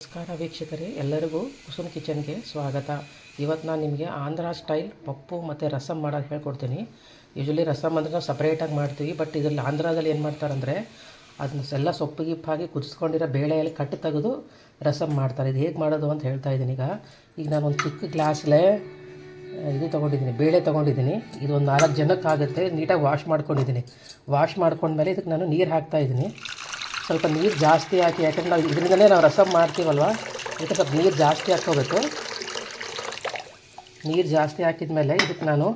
ನಮಸ್ಕಾರ ವೀಕ್ಷಕರೇ, ಎಲ್ಲರಿಗೂ ಕುಸುಮ್ ಕಿಚನ್ಗೆ ಸ್ವಾಗತ. ಇವತ್ತು ನಾನು ನಿಮಗೆ ಆಂಧ್ರ ಸ್ಟೈಲ್ ಪಪ್ಪು ಮತ್ತು ರಸಮ್ ಮಾಡೋದು ಹೇಳ್ಕೊಡ್ತೀನಿ. ಯೂಶ್ವಲಿ ರಸಮ್ ಅಂದರೆ ನಾವು ಸಪ್ರೇಟಾಗಿ ಮಾಡ್ತೀವಿ, ಬಟ್ ಇದರಲ್ಲಿ ಆಂಧ್ರದಲ್ಲಿ ಏನು ಮಾಡ್ತಾರಂದರೆ ಅದನ್ನೆಲ್ಲ ಸೊಪ್ಪಿಗೆ ಹಾಕಿ ಕುದಿಸ್ಕೊಂಡಿರೋ ಬೇಳೆಯಲ್ಲಿ ಕಟ್ಟು ತೆಗೆದು ರಸಮ್ ಮಾಡ್ತಾರೆ. ಇದು ಹೇಗೆ ಮಾಡೋದು ಅಂತ ಹೇಳ್ತಾ ಇದ್ದೀನಿ. ಈಗ ನಾನು ಒಂದು ಚಿಕ್ಕ ಗ್ಲಾಸ್ಲೇ ಇದು ತೊಗೊಂಡಿದ್ದೀನಿ, ಬೇಳೆ ತೊಗೊಂಡಿದ್ದೀನಿ. ಇದು ಒಂದು 4 ಜನಕ್ಕಾಗುತ್ತೆ. ನೀಟಾಗಿ ವಾಶ್ ಮಾಡ್ಕೊಂಡಿದ್ದೀನಿ. ವಾಶ್ ಮಾಡ್ಕೊಂಡ್ಮೇಲೆ ಇದಕ್ಕೆ ನಾನು ನೀರು ಹಾಕ್ತಾಯಿದ್ದೀನಿ. ಸ್ವಲ್ಪ ನೀರು ಜಾಸ್ತಿ ಹಾಕಿ, ಯಾಕಂದರೆ ನಾವು ಇದರಿಂದಲೇ ನಾವು ರಸಮ್ ಮಾಡ್ತೀವಲ್ವ, ಇದಕ್ಕೆ ಸ್ವಲ್ಪ ನೀರು ಜಾಸ್ತಿ ಹಾಕ್ಕೋಬೇಕು. ನೀರು ಜಾಸ್ತಿ ಹಾಕಿದ ಇದಕ್ಕೆ ನಾನು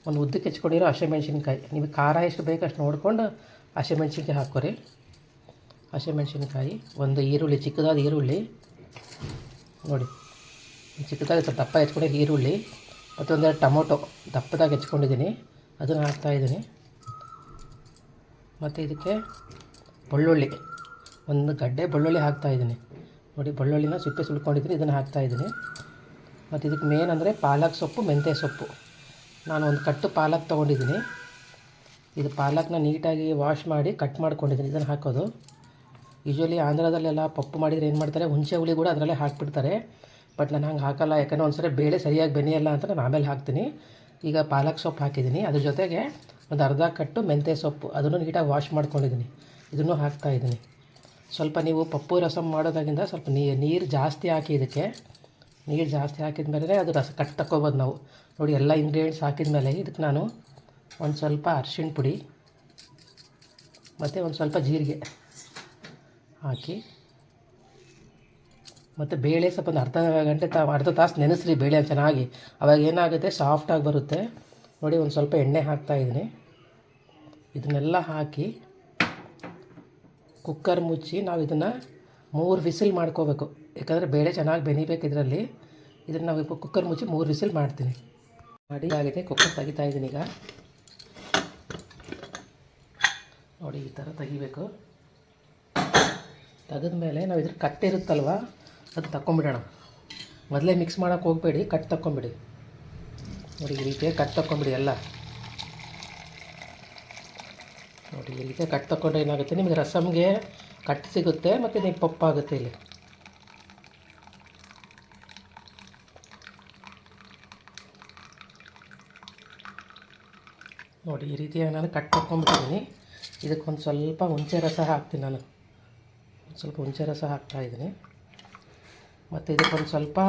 ಒಂದು ಉದ್ದಕ್ಕೆ ಹೆಚ್ಕೊಂಡಿರೋ ಹಸಿಮೆಣ್ಸಿನ್ಕಾಯಿ, ನಿಮಗೆ ಖಾರ ಎಷ್ಟು ಬೇಕು ಅಷ್ಟು ನೋಡ್ಕೊಂಡು ಹಸಿಮೆಣ್ಸಿನ್ಕಾಯಿ ಹಾಕ್ಕೊರಿ. ಹಸಿಮೆಣ್ಸಿನ್ಕಾಯಿ, ಒಂದು ಈರುಳ್ಳಿ, ಚಿಕ್ಕದಾದ ಈರುಳ್ಳಿ ನೋಡಿ, ಚಿಕ್ಕದಾಗಿ ಸ್ವಲ್ಪ ದಪ್ಪ ಹೆಚ್ಕೊಂಡಿರೋ ಈರುಳ್ಳಿ, ಮತ್ತು ಒಂದೆರಡು ಟೊಮೊಟೊ ದಪ್ಪದಾಗಿ ಹೆಚ್ಕೊಂಡಿದ್ದೀನಿ, ಅದನ್ನು ಹಾಕ್ತಾಯಿದ್ದೀನಿ. ಮತ್ತು ಇದಕ್ಕೆ ಬೆಳ್ಳುಳ್ಳಿ, ಒಂದು ಗಡ್ಡೆ ಬೆಳ್ಳುಳ್ಳಿ ಹಾಕ್ತಾಯಿದ್ದೀನಿ ನೋಡಿ. ಬೆಳ್ಳುಳ್ಳಿನ ಸಿಪ್ಪೆ ಸುಳ್ಕೊಂಡಿದ್ದೀನಿ, ಇದನ್ನು ಹಾಕ್ತಾಯಿದ್ದೀನಿ. ಮತ್ತು ಇದಕ್ಕೆ ಮೇನ್ ಅಂದರೆ ಪಾಲಕ್ ಸೊಪ್ಪು, ಮೆಂತ್ಯ ಸೊಪ್ಪು. ನಾನು ಒಂದು ಕಟ್ಟು ಪಾಲಕ್ ತೊಗೊಂಡಿದ್ದೀನಿ. ಇದು ಪಾಲಕ್ನ ನೀಟಾಗಿ ವಾಶ್ ಮಾಡಿ ಕಟ್ ಮಾಡ್ಕೊಂಡಿದ್ದೀನಿ, ಇದನ್ನು ಹಾಕೋದು. ಯೂಶ್ವಲಿ ಆಂಧ್ರದಲ್ಲೆಲ್ಲ ಪಪ್ಪು ಮಾಡಿದರೆ ಏನು ಮಾಡ್ತಾರೆ, ಹುಣಸೆ ಹುಳಿ ಕೂಡ ಅದರಲ್ಲೇ ಹಾಕ್ಬಿಡ್ತಾರೆ. ಬಟ್ ನಾನು ಹಂಗೆ ಹಾಕೋಲ್ಲ, ಯಾಕಂದರೆ ಒಂದು ಸರಿ ಬೇಳೆ ಸರಿಯಾಗಿ ಬೆನೆಯಲ್ಲ ಅಂತ ನಾನು ಆಮೇಲೆ ಹಾಕ್ತೀನಿ. ಈಗ ಪಾಲಕ್ ಸೊಪ್ಪು ಹಾಕಿದ್ದೀನಿ, ಅದ್ರ ಜೊತೆಗೆ ಒಂದು ಅರ್ಧ ಕಟ್ಟು ಮೆಂತ್ಯ ಸೊಪ್ಪು, ಅದನ್ನು ನೀಟಾಗಿ ವಾಶ್ ಮಾಡ್ಕೊಂಡಿದ್ದೀನಿ, ಇದನ್ನು ಹಾಕ್ತಾಯಿದ್ದೀನಿ. ಸ್ವಲ್ಪ ನೀವು ಪಪ್ಪು ರಸಮ್ ಮಾಡೋದಾಗಿಂದ ಸ್ವಲ್ಪ ನೀರು ಜಾಸ್ತಿ ಹಾಕಿ, ಇದಕ್ಕೆ ನೀರು ಜಾಸ್ತಿ ಹಾಕಿದ ಮೇಲೆ ಅದು ರಸ ಕಟ್ ತಗೋಬೋದು ನಾವು ನೋಡಿ. ಎಲ್ಲ ಇಂಗ್ರೀಡಿಯೆಂಟ್ಸ್ ಹಾಕಿದ ಮೇಲೆ ಇದಕ್ಕೆ ನಾನು ಒಂದು ಸ್ವಲ್ಪ ಅರಿಶಿಣ ಪುಡಿ ಮತ್ತು ಒಂದು ಸ್ವಲ್ಪ ಜೀರಿಗೆ ಹಾಕಿ, ಮತ್ತು ಬೇಳೆ ಸ್ವಲ್ಪ ಒಂದು ಅರ್ಧ ತಾಸು ನೆನೆಸ್ರಿ ಬೇಳೆ ಚೆನ್ನಾಗಿ. ಅವಾಗ ಏನಾಗುತ್ತೆ, ಸಾಫ್ಟಾಗಿ ಬರುತ್ತೆ ನೋಡಿ. ಒಂದು ಸ್ವಲ್ಪ ಎಣ್ಣೆ ಹಾಕ್ತಾಯಿದ್ದೀನಿ. ಇದನ್ನೆಲ್ಲ ಹಾಕಿ ಕುಕ್ಕರ್ ಮುಚ್ಚಿ ನಾವು ಇದನ್ನು 3 ವಿಸಿಲ್ ಮಾಡ್ಕೋಬೇಕು, ಯಾಕಂದರೆ ಬೇಳೆ ಚೆನ್ನಾಗಿ ಬೆನಿಬೇಕು ಇದರಲ್ಲಿ. ಇದನ್ನು ನಾವು ಕುಕ್ಕರ್ ಮುಚ್ಚಿ 3 ವಿಸಿಲ್ ಮಾಡ್ತೀನಿ. ಮಾಡಿ ಆಗಿದೆ, ಕುಕ್ಕರ್ ತೆಗಿತಾಯಿದ್ದೀನಿ. ಈಗ ನೋಡಿ, ಈ ಥರ ತೆಗಿಬೇಕು. ತೆಗೆದ್ಮೇಲೆ ನಾವು ಇದ್ರ ಕಟ್ಟಿರುತ್ತಲ್ವ, ಅದು ತಗೊಂಬಿಡೋಣ. ಮೊದಲೇ ಮಿಕ್ಸ್ ಮಾಡೋಕ್ಕೆ ಹೋಗಬೇಡಿ, ಕಟ್ ತಗೊಂಬಿಡಿ ನೋಡಿ. ಈ ರೀತಿಯಾಗಿ ಕಟ್ ತಗೊಂಬಿಡಿ ಎಲ್ಲ ನೋಡಿ. ಈ ರೀತಿ ಕಟ್ ತಗೊಂಡ್ರೆ ಏನಾಗುತ್ತೆ, ನಿಮಗೆ ರಸಮ್ಗೆ ಕಟ್ ಸಿಗುತ್ತೆ ಮತ್ತು ನೀವು ಪಪ್ಪಾಗುತ್ತೆ ಇಲ್ಲಿ ನೋಡಿ. ಈ ರೀತಿಯಾಗಿ ನಾನು ಕಟ್ ತಗೊಂಡ್ಬಿಟ್ಟಿದ್ದೀನಿ. ಇದಕ್ಕೊಂದು ಸ್ವಲ್ಪ ಹುಣಸೆ ರಸ ಹಾಕ್ತೀನಿ ನಾನು, ಒಂದು ಸ್ವಲ್ಪ ಹುಣಸೆ ರಸ ಹಾಕ್ತಾಯಿದ್ದೀನಿ. ಮತ್ತು ಇದಕ್ಕೊಂದು ಸ್ವಲ್ಪ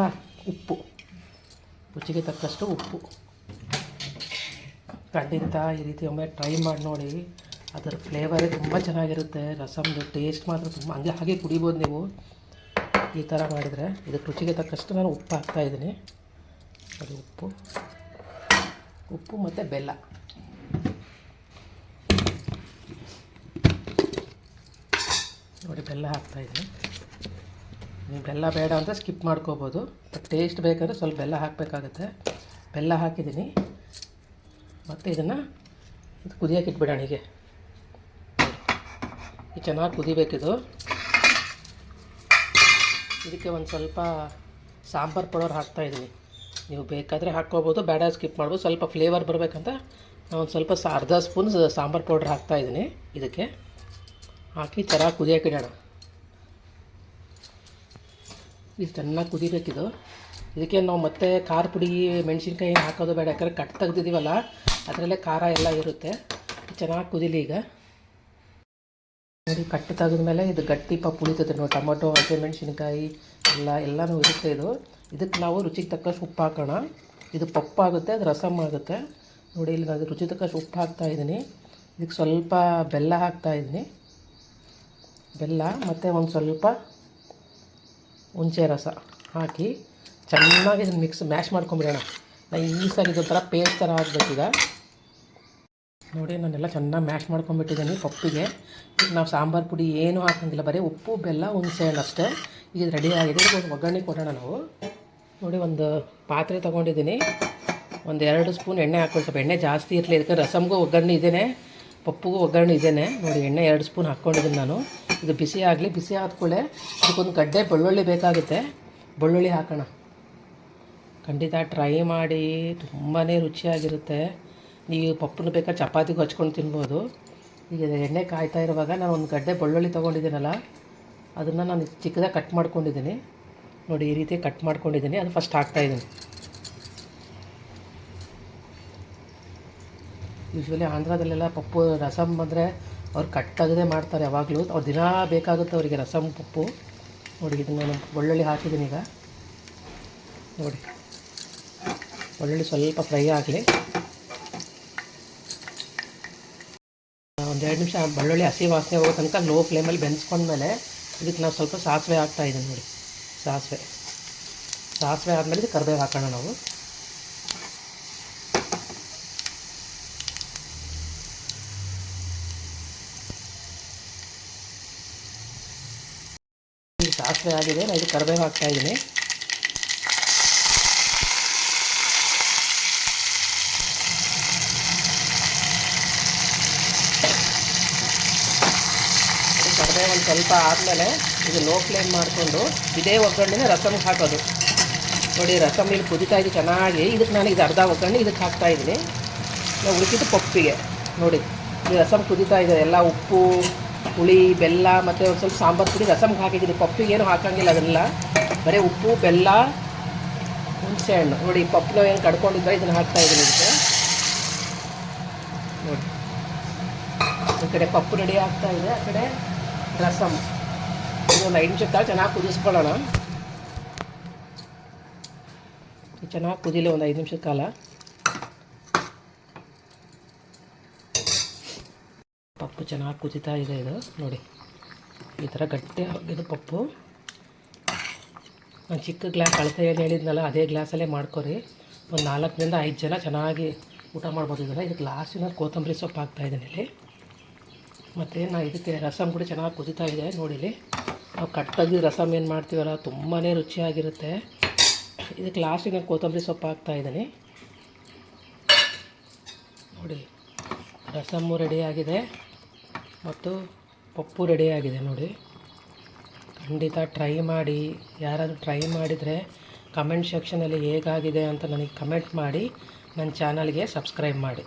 ಉಪ್ಪು, ರುಚಿಗೆ ತಕ್ಕಷ್ಟು ಉಪ್ಪು. ಖಂಡಿತ ಈ ರೀತಿ ಒಮ್ಮೆ ಟ್ರೈ ಮಾಡಿ ನೋಡಿ, ಅದರ ಫ್ಲೇವರೇ ತುಂಬ ಚೆನ್ನಾಗಿರುತ್ತೆ. ರಸಮ್ದು ಟೇಸ್ಟ್ ಮಾತ್ರ ತುಂಬ, ಹಂಗೆ ಹಾಗೆ ಕುಡಿಬೋದು ನೀವು ಈ ಥರ ಮಾಡಿದರೆ. ಇದಕ್ಕೆ ರುಚಿಗೆ ತಕ್ಕಷ್ಟು ನಾನು ಉಪ್ಪು ಹಾಕ್ತಾಯಿದ್ದೀನಿ. ಅದು ಉಪ್ಪು ಮತ್ತು ಬೆಲ್ಲ ನೋಡಿ. ಬೆಲ್ಲ ಹಾಕ್ತಾಯಿದ್ದೀನಿ. ನೀವು ಬೆಲ್ಲ ಬೇಡ ಅಂತ ಸ್ಕಿಪ್ ಮಾಡ್ಕೋಬೋದು, ಬಟ್ ಟೇಸ್ಟ್ ಬೇಕಂದರೆ ಸ್ವಲ್ಪ ಬೆಲ್ಲ ಹಾಕಬೇಕಾಗತ್ತೆ. ಬೆಲ್ಲ ಹಾಕಿದ್ದೀನಿ. ಮತ್ತು ಇದನ್ನು ಕುದಿಯೋಕೆ ಇಟ್ಬಿಡೋಣ. ಹೀಗೆ ಇದು ಚೆನ್ನಾಗಿ ಕುದಿಬೇಕಿದು. ಇದಕ್ಕೆ ಒಂದು ಸ್ವಲ್ಪ ಸಾಂಬಾರು ಪೌಡರ್ ಹಾಕ್ತಾಯಿದ್ದೀನಿ. ನೀವು ಬೇಕಾದರೆ ಹಾಕ್ಕೋಬೋದು, ಬೇಡ ಸ್ಕಿಪ್ ಮಾಡ್ಬೋದು. ಸ್ವಲ್ಪ ಫ್ಲೇವರ್ ಬರಬೇಕಂತ ನಾನು ಒಂದು ಸ್ವಲ್ಪ ಅರ್ಧ ಸ್ಪೂನ್ ಸಾಂಬಾರು ಪೌಡ್ರ್ ಹಾಕ್ತಾಯಿದ್ದೀನಿ. ಇದಕ್ಕೆ ಹಾಕಿ ಚೆನ್ನಾಗಿ ಕುದಿಯೋಕೆ ಇಡೋಣ. ಇದು ಚೆನ್ನಾಗಿ ಕುದಿಬೇಕಿದು. ಇದಕ್ಕೆ ನಾವು ಮತ್ತೆ ಖಾರ ಪುಡಿ, ಮೆಣಸಿನ್ಕಾಯಿ ಹಾಕೋದು ಬೇಡ, ಯಾಕಂದರೆ ಕಟ್ ತೆಗ್ದಿದ್ದೀವಲ್ಲ ಅದರಲ್ಲೇ ಖಾರ ಎಲ್ಲ ಇರುತ್ತೆ. ಚೆನ್ನಾಗಿ ಕುದೀಲಿ. ಈಗ ನೋಡಿ, ಕಟ್ಟು ತೆಗೆದ್ಮೇಲೆ ಇದು ಗಟ್ಟಿ ಪಪ್ಪು ಉಳಿತದೆ ನೋಡಿ. ಟೊಮೊಟೊ, ಹಸಿಮೆಣ್ಸಿನ್ಕಾಯಿ ಎಲ್ಲನೂ ಇರುತ್ತೆ ಇದು. ಇದಕ್ಕೆ ನಾವು ರುಚಿಗೆ ತಕ್ಕಷ್ಟು ಉಪ್ಪು ಹಾಕೋಣ. ಇದು ಪಪ್ಪು ಆಗುತ್ತೆ, ಅದು ರಸಮ್ ಆಗುತ್ತೆ ನೋಡಿ. ಇಲ್ಲಿ ನಾನು ರುಚಿ ತಕ್ಕಷ್ಟು ಉಪ್ಪು ಹಾಕ್ತಾಯಿದ್ದೀನಿ. ಇದಕ್ಕೆ ಸ್ವಲ್ಪ ಬೆಲ್ಲ ಹಾಕ್ತಾಯಿದ್ದೀನಿ, ಬೆಲ್ಲ ಮತ್ತು ಒಂದು ಸ್ವಲ್ಪ ಹುಣಸೆ ರಸ ಹಾಕಿ ಚೆನ್ನಾಗಿ ಇದನ್ನು ಮ್ಯಾಶ್ ಮಾಡ್ಕೊಂಬಿಡೋಣ. ನೈಸಾಗಿ ಇದೊಂಥರ ಪೇಸ್ಟ್ ಥರ ಆಗಬೇಕೀಗ ನೋಡಿ. ನಾನೆಲ್ಲ ಚೆನ್ನಾಗಿ ಮ್ಯಾಶ್ ಮಾಡ್ಕೊಂಬಿಟ್ಟಿದ್ದೀನಿ ಪಪ್ಪಿಗೆ. ಈಗ ನಾವು ಸಾಂಬಾರು ಪುಡಿ ಏನೂ ಹಾಕೋಂಗಿಲ್ಲ, ಬರೀ ಉಪ್ಪು, ಬೆಲ್ಲ, ಹುಣಸೆ ಹಣ್ಣು ಅಷ್ಟೇ. ಈಗ ರೆಡಿ ಆಗಿದೆ. ಒಂದು ಒಗ್ಗರಣೆ ಕೊಡೋಣ ನಾವು ನೋಡಿ. ಒಂದು ಪಾತ್ರೆ ತೊಗೊಂಡಿದ್ದೀನಿ, ಒಂದು 2 ಸ್ಪೂನ್ ಎಣ್ಣೆ ಹಾಕ್ಕೊಂಡು, ಸ್ವಲ್ಪ ಎಣ್ಣೆ ಜಾಸ್ತಿ ಇರಲಿ, ಇದಕ್ಕೆ ರಸಮ್ಗೂ ಒಗ್ಗರಣೆ ಇದೇನೆ, ಪಪ್ಪುಗೂ ಒಗ್ಗರಣೆ ಇದೇನೆ ನೋಡಿ. ಎಣ್ಣೆ 2 ಸ್ಪೂನ್ ಹಾಕ್ಕೊಂಡಿದ್ದೀನಿ ನಾನು. ಇದು ಬಿಸಿ ಆಗಲಿ. ಬಿಸಿ ಆದ್ಕೊಳ್ಳೆ ಇದಕ್ಕೊಂದು ಗಡ್ಡೆ ಬೆಳ್ಳುಳ್ಳಿ ಬೇಕಾಗುತ್ತೆ, ಬೆಳ್ಳುಳ್ಳಿ ಹಾಕೋಣ. ಖಂಡಿತ ಟ್ರೈ ಮಾಡಿ, ತುಂಬಾ ರುಚಿಯಾಗಿರುತ್ತೆ. ನೀವು ಪಪ್ಪನ್ನು ಬೇಕಾದ್ರೆ ಚಪಾತಿಗೂ ಹಚ್ಕೊಂಡು ತಿನ್ಬೋದು. ಈಗ ಎಣ್ಣೆ ಕಾಯ್ತಾ ಇರುವಾಗ ನಾನು ಒಂದು ಗಡ್ಡೆ ಬೆಳ್ಳುಳ್ಳಿ ತೊಗೊಂಡಿದ್ದೀನಲ್ಲ, ಅದನ್ನು ನಾನು ಚಿಕ್ಕದಾಗಿ ಕಟ್ ಮಾಡ್ಕೊಂಡಿದ್ದೀನಿ. ನೋಡಿ ಈ ರೀತಿ ಕಟ್ ಮಾಡ್ಕೊಂಡಿದ್ದೀನಿ. ಅದು ಫಸ್ಟ್ ಹಾಕ್ತಾಯಿದ್ದೀನಿ. ಯೂಶ್ವಲಿ ಆಂಧ್ರದಲ್ಲೆಲ್ಲ ಪಪ್ಪು ರಸಮ್ ಅಂದರೆ ಅವ್ರು ಕಟ್ ತೆಗೆದೇ ಮಾಡ್ತಾರೆ ಯಾವಾಗಲೂ. ಅವ್ರು ದಿನ ಬೇಕಾಗುತ್ತೆ ಅವರಿಗೆ ರಸಮ್ ಪಪ್ಪು. ನೋಡಿ ಇದನ್ನು ನಾನು ಬೆಳ್ಳುಳ್ಳಿ ಹಾಕಿದ್ದೀನಿ ಈಗ. ನೋಡಿ ಬೆಳ್ಳುಳ್ಳಿ ಸ್ವಲ್ಪ ಫ್ರೈ ಆಗಲಿ. ಒಂದು 2 ನಿಮಿಷ ಬೆಳ್ಳುಳ್ಳಿ ಹಸಿ ವಾಸನೆ ಹೋಗೋ ತನಕ ಲೋ ಫ್ಲೇಮಲ್ಲಿ ಬೆಂಚ್ಕೊಂಡ್ಮೇಲೆ ಇದಕ್ಕೆ ನಾವು ಸ್ವಲ್ಪ ಸಾಸಿವೆ ಹಾಕ್ತಾಯಿದ್ದೀನಿ. ನೋಡಿ ಸಾಸಿವೆ ಆದಮೇಲೆ ಇದು ಕರಿಬೇವು ಹಾಕೋಣ ನಾವು. ಇದು ಸಾಸಿವೆ ಆಗಿದೆ, ನಾನು ಇದು ಕರಿಬೇವು ಹಾಕ್ತಾಯಿದ್ದೀನಿ. ಕರಿಬೇವು ಒಂದು ಸ್ವಲ್ಪ ಆದಮೇಲೆ ಇದು ಲೋ ಫ್ಲೇಮ್ ಮಾಡಿಕೊಂಡು ಇದೇ ಒಗ್ಗರಣೆನೇ ರಸಮ್ಗೆ ಹಾಕೋದು. ನೋಡಿ ರಸಮ್ ಇಲ್ಲಿ ಕುದಿತಾ ಇದೆ ಚೆನ್ನಾಗಿ. ಇದಕ್ಕೆ ನಾನು ಇದು ಅರ್ಧ ಒಗ್ಗರಣೆ ಇದಕ್ಕೆ ಹಾಕ್ತಾಯಿದ್ದೀನಿ. ನಾವು ಉಳಿಸಿದ್ದು ಪಪ್ಪಿಗೆ. ನೋಡಿ ಈ ರಸಮ್ ಕುದಿತಾ ಇದೆ. ಎಲ್ಲ ಉಪ್ಪು, ಹುಳಿ, ಬೆಲ್ಲ ಮತ್ತು ಒಂದು ಸ್ವಲ್ಪ ಸಾಂಬಾರು ಪುಡಿ ರಸಮ್ಗೆ ಹಾಕಿದ್ದೀನಿ. ಪಪ್ಪಿಗೇನು ಹಾಕೋಂಗಿಲ್ಲ, ಅದೆಲ್ಲ ಬರೀ ಉಪ್ಪು, ಬೆಲ್ಲ, ಹುಣಸೆ ಹಣ್ಣು. ನೋಡಿ ಪಪ್ಪು ಏನು ಕಡ್ಕೊಂಡಿದ್ದರೆ ಇದನ್ನು ಹಾಕ್ತಾಯಿದ್ದೀನಿ ಇದಕ್ಕೆ. ನೋಡಿ ಈ ಕಡೆ ಪಪ್ಪು ರೆಡಿ ಆಗ್ತಾಯಿದೆ, ಆ ಕಡೆ ರಸಮ್. ಇದು ಒಂದು 5 ನಿಮಿಷದ ಕಾಲ ಚೆನ್ನಾಗಿ ಕುದಿಸ್ಕೊಳ್ಳೋಣ. ಚೆನ್ನಾಗಿ ಕುದಿಲಿ ಒಂದು 5 ನಿಮಿಷದ ಕಾಲ. ಪಪ್ಪು ಚೆನ್ನಾಗಿ ಕುದಿತಾ ಇದೆ. ಇದು ನೋಡಿ ಈ ಥರ ಗಟ್ಟಿ ಆಗಿದೆ ಪಪ್ಪು. ನಾನು ಚಿಕ್ಕ ಗ್ಲಾಸ್ ಅಳತೆಯಲ್ಲಿ ಹೇಳಿದ್ನಲ್ಲ, ಅದೇ ಗ್ಲಾಸಲ್ಲೇ ಮಾಡ್ಕೊರಿ. ಒಂದು 4ರಿಂದ 5 ಜನ ಚೆನ್ನಾಗಿ ಊಟ ಮಾಡ್ಬೋದು. ಇದನ್ನು ಇದು ಗ್ಲಾಸಿನ ಕೊತ್ತಂಬರಿ ಸೊಪ್ಪು ಹಾಕ್ತಾಯಿದ್ದೀನಿ ಇಲ್ಲಿ. ಮತ್ತು ನಾನು ಇದಕ್ಕೆ ರಸಮ್ ಕೂಡ ಚೆನ್ನಾಗಿ ಕುದಿತಾ ಇದೆ. ನೋಡಿಲಿ ನಾವು ಕಟ್ ತೆಗೆದು ರಸಮ್ ಏನು ಮಾಡ್ತೀವಲ್ಲ ತುಂಬಾ ರುಚಿಯಾಗಿರುತ್ತೆ. ಇದಕ್ಕೆ ಲಾಸ್ಟಿಗೆ ನಾನು ಕೊತ್ತಂಬರಿ ಸೊಪ್ಪು ಹಾಕ್ತಾಯಿದ್ದೀನಿ. ನೋಡಿ ರಸಮ್ಮು ರೆಡಿಯಾಗಿದೆ ಮತ್ತು ಪಪ್ಪು ರೆಡಿಯಾಗಿದೆ. ನೋಡಿ ಖಂಡಿತ ಟ್ರೈ ಮಾಡಿ. ಯಾರಾದರೂ ಟ್ರೈ ಮಾಡಿದರೆ ಕಮೆಂಟ್ ಸೆಕ್ಷನಲ್ಲಿ ಹೇಗಾಗಿದೆ ಅಂತ ನನಗೆ ಕಮೆಂಟ್ ಮಾಡಿ. ನನ್ನ ಚಾನಲ್ಗೆ ಸಬ್ಸ್ಕ್ರೈಬ್ ಮಾಡಿ.